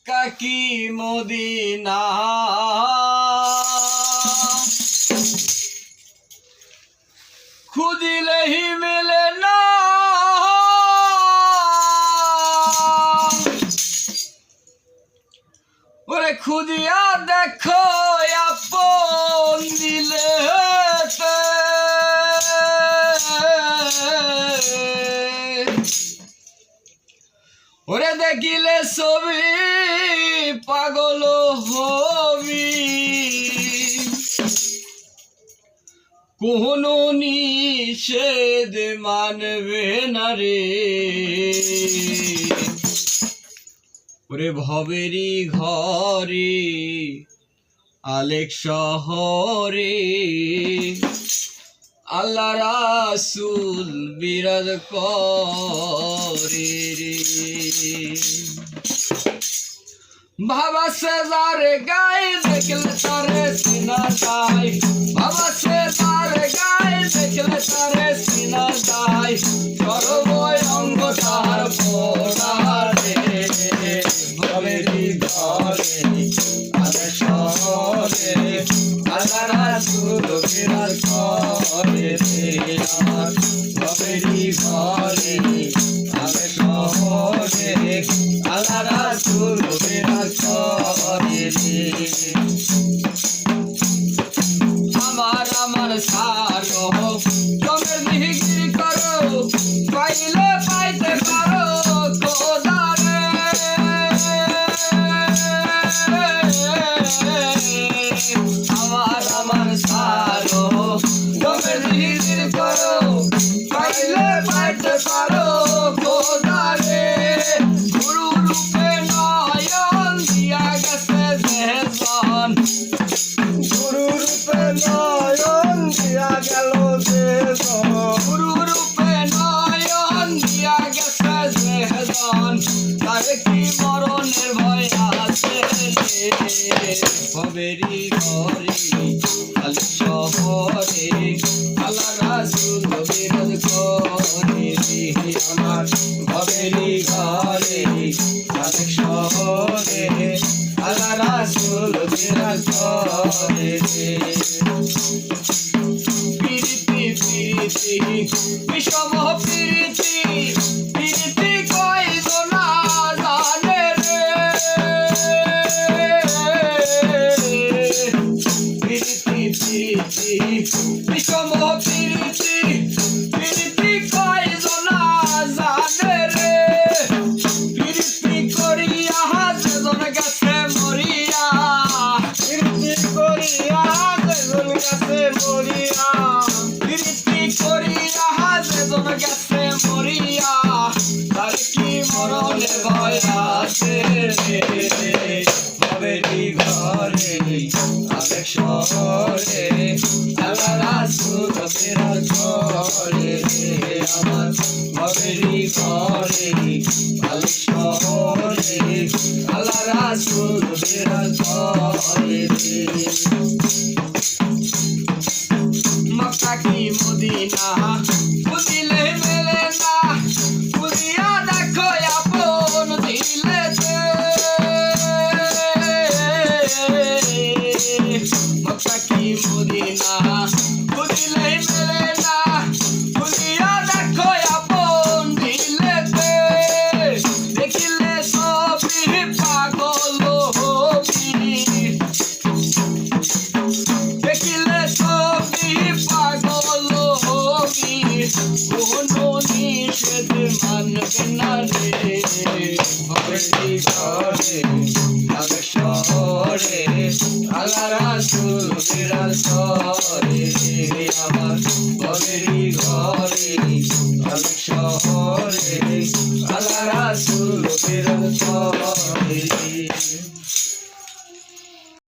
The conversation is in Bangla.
মক্কা কি মদিনা খুঁজিলেই মেলে না। ওরে খুঁজিয়া দেখো আপন দিলে ওরে দেখিলে ছবি পাগল হবি কোনো নিষেধ মানবে না রে। ওরে ভবেরি ঘরে আলেক শহরে আল্লাহ রাসূল বিরাজ করে রে। বাবা সেজার গায়ে দেখলে তারে সিনা যায়, বাবা সেজার গায়ে দেখলে তারে সিনা যায়, সর্বয় অঙ্গ তার পোড়ারে। ভবেরি ঘরে আলেক শহরে আল্লাহ রাসূল বিরাজ করে রে। আমার ভবেরি ঘরে আলেক শহরে আল্লাহ রাসূল বিরাজ করে রে। আমার সারো তোমের জিকির করো, পাইলে পাইতে পারো খোদারে। আমার সারো তোমের জিকির করো, পাইলে পাইতে পারো খোদারে। গুরু রূপে নয়ন দিয়া গেছে যেজন, গুরু রূপে নয়ন দিয়া গেল যেজন, গুরু রূপে নয়ন দিয়া গেছে যেজন, তার কি মরণের ভয় আছে রে। ভবেরি ঘরে আলেক শহরে আল্লাহ রাসূল বিরাজ করে রে। আমার ভবেরি ঘরে আলেক শহরে আল্লাহ রাসূল বিরাজ করে রে। প্রীতি প্রীতি বিষম প্রীতি, প্রীতি কইব না জানে রে। প্রীতি প্রীতি বিষম প্রীতি, প্রীতি কইব না জানে রে। প্রীতি করিয়া যেজন গেছে মরিয়া, প্রীতি করিয়া যেজন গেছে মরিয়া, প্রীতি করিয়া যেজন গেছে মরিয়া, তার কি মরণের ভয় আছে রে। ভবেরি ঘরে আলেক শহরে আল্লাহ রাসূল বিরাজ করে রে। আমার ভবেরি ঘরে আলেক শহরে আল্লাহ রাসূল বিরাজ করে রে। মক্কা কি মদিনা খুঁজিলে মেলে না, খুঁজিয়া দেখো আপন দিলে। মক্কা কি মদিনা খুঁজিলে মেলে না, খুঁজিয়া দেখো আপন দিলে। দেখিলে সবই পাগল হবি, দেখিলে সবই পাগল হবি কোনো নিষেধ মানবে না রে। ভবেরি ঘরে আলেক শহরে আল্লাহ রাসূল বিরাজ করে রে। আমার ভবেরি ঘরে আলেক